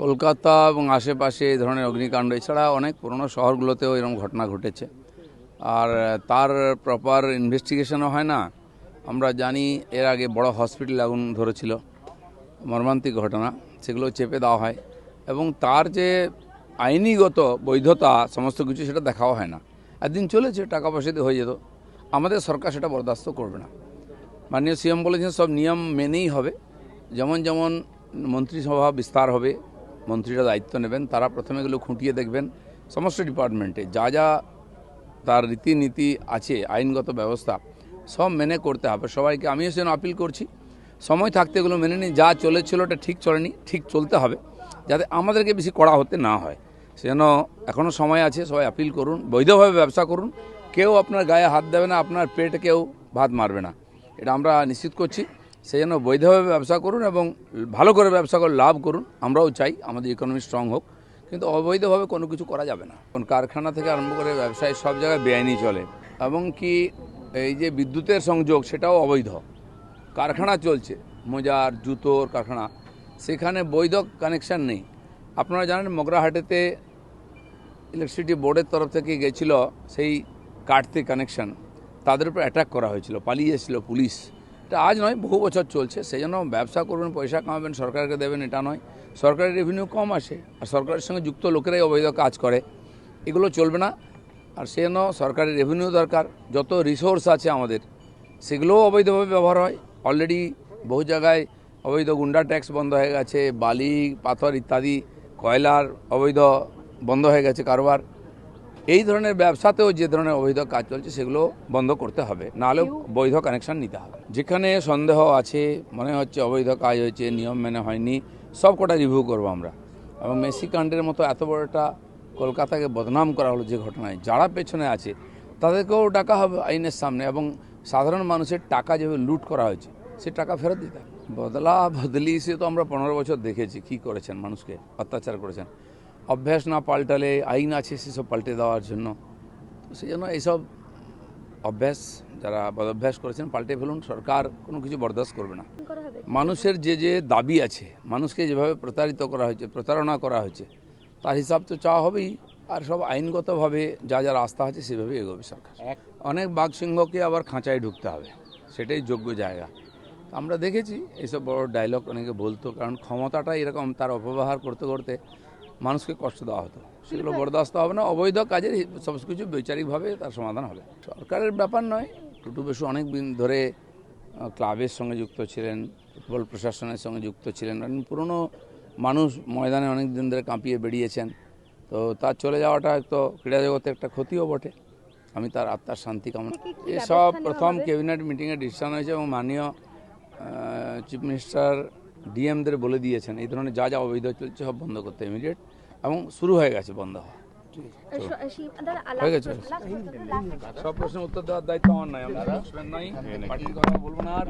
কলকাতা এবং আশেপাশে এই ধরনের অগ্নিকাণ্ড এছাড়া অনেক পুরনো শহরগুলোতেও এরকম ঘটনা ঘটেছে। আর তার প্রপার ইনভেস্টিগেশনও হয় না। আমরা জানি এর আগে বড় হসপিটাল আগুন ধরেছিল, মর্মান্তিক ঘটনা, সেগুলো চেপে দেওয়া হয় এবং তার যে আইনিগত বৈধতা সমস্ত কিছু সেটা দেখাও হয় না। একদিন চলেছে, টাকা পয়সা দিয়ে হয়ে যেত। আমাদের সরকার সেটা বরদাস্ত করবে না। মাননীয় সিএম বলেছেন সব নিয়ম মেনেই হবে। যেমন যেমন মন্ত্রিসভা বিস্তার হবে, মন্ত্রীরা দায়িত্ব নেবেন, তারা প্রথমে এগুলো খুঁটিয়ে দেখবেন। সমস্ত ডিপার্টমেন্টে যা যা তার রীতিনীতি আছে, আইনগত ব্যবস্থা সব মেনে করতে হবে সবাইকে। আমিও সেজন্য আপিল করছি, সময় থাকতে এগুলো মেনে নিই। যা চলেছিল ওটা ঠিক চলেনি, ঠিক চলতে হবে, যাতে আমাদেরকে বেশি কড়া হতে না হয়। সেজন্য এখনও সময় আছে, সবাই আপিল করুন, বৈধভাবে ব্যবসা করুন। কেউ আপনার গায়ে হাত দেবে না, আপনার পেটে কেউ ভাত মারবে না, এটা আমরা নিশ্চিত করছি। সেই জন্য বৈধভাবে ব্যবসা করুন এবং ভালো করে ব্যবসা করে লাভ করুন। আমরাও চাই আমাদের ইকোনমি স্ট্রং হোক, কিন্তু অবৈধভাবে কোনো কিছু করা যাবে না। কারখানা থেকে আরম্ভ করে ব্যবসায় সব জায়গায় বেআইনি চলে, এবং কি এই যে বিদ্যুতের সংযোগ সেটাও অবৈধ। কারখানা চলছে, মোজার জুতোর কারখানা, সেখানে বৈধ কানেকশান নেই। আপনারা জানেন মগরাহাটেতে ইলেকট্রিসিটি বোর্ডের তরফ থেকে গেছিল সেই কাটতে কানেকশান, তাদের উপর অ্যাটাক করা হয়েছিল, পালিয়ে এসেছিল পুলিশ। এটা আজ নয়, বহু বছর চলছে। সেই জন্য ব্যবসা করবেন, পয়সা কামাবেন, সরকারকে দেবেন, এটা নয়। সরকারের রেভিনিউ কম আসে, আর সরকারের সঙ্গে যুক্ত লোকেরাই অবৈধ কাজ করে, এগুলো চলবে না। আর সেই জন্য সরকারের রেভিনিউ দরকার। যত রিসোর্স আছে আমাদের, সেগুলোও অবৈধভাবে ব্যবহার হয়। অলরেডি বহু জায়গায় অবৈধ গুন্ডা ট্যাক্স বন্ধ হয়ে গেছে, বালি পাথর ইত্যাদি, কয়লার অবৈধ বন্ধ হয়ে গেছে কারবার। এই ধরনের ব্যবসাতেও যে ধরনের অবৈধ কাজ চলছে সেগুলো বন্ধ করতে হবে, নাহলেও বৈধ কানেকশন নিতে হবে। যেখানে সন্দেহ আছে, মনে হচ্ছে অবৈধ কাজ হয়েছে, নিয়ম মেনে হয়নি, সব কটা রিভিউ করবো আমরা। এবং মেসি কাণ্ডের মতো এত বড় একটা কলকাতাকে বদনাম করা হলো যে ঘটনায়, যারা পেছনে আছে তাদেরকেও ডাকা হবে আইনের সামনে, এবং সাধারণ মানুষের টাকা যেভাবে লুট করা হয়েছে সে টাকা ফেরত দিতে হবে। বদলি সে তো আমরা 15 বছর দেখেছি কি করেছেন, মানুষকে অত্যাচার করেছেন। অভ্যাস না পাল্টালে, আইন আছে সেসব পাল্টে দেওয়ার জন্য। তো সেই জন্য এইসব অভ্যাস যারা বদভ্যাস করেছেন পাল্টে ফেলুন, সরকার কোনো কিছু বরদাস্ত করবে না। মানুষের যে যে দাবি আছে, মানুষকে যেভাবে প্রতারিত করা হয়েছে, প্রতারণা করা হয়েছে, তার হিসাব তো চাওয়া হবেই। আর সব আইনগতভাবে যা যা রাস্তা আছে সেভাবে এগোবে সরকার। অনেক বাঘসিংহকে আবার খাঁচায় ঢুকতে হবে, সেটাই যোগ্য জায়গা। আমরা দেখেছি এইসব বড় ডায়লগ অনেকে বলতো, কারণ ক্ষমতাটা এরকম, তার অপব্যবহার করতে করতে মানুষকে কষ্ট দেওয়া হতো, সেগুলো বরদাস্ত হবে না। অবৈধ কাজের সব কিছু বৈচারিকভাবে তার সমাধান হবে। সরকারের ব্যাপার নয়, টুটু বসু অনেক দিন ধরে ক্লাবের সঙ্গে যুক্ত ছিলেন, ফুটবল প্রশাসনের সঙ্গে যুক্ত ছিলেন, পুরনো মানুষ, ময়দানে অনেক দিন ধরে কাঁপিয়ে বেরিয়েছেন। তো তার চলে যাওয়াটা তো ক্রীড়া জগতে একটা ক্ষতিও বটে। আমি তার আত্মার শান্তি কামনা। এসব প্রথম ক্যাবিনেট মিটিংয়ে ডিসিশন হয়েছে এবং মাননীয় চিফ মিনিস্টার ডিএমদের বলে দিয়েছেন এই ধরনের যা যা অবৈধ চলছে সব বন্ধ করতে ইমিডিয়েট, এবং শুরু হয়ে গেছে বন্ধ হওয়া। হয়ে গেছে। সব প্রশ্নের উত্তর দেওয়ার দায়িত্ব আমার নাই, আমি নাই পার্টির কথা বলবো না। আর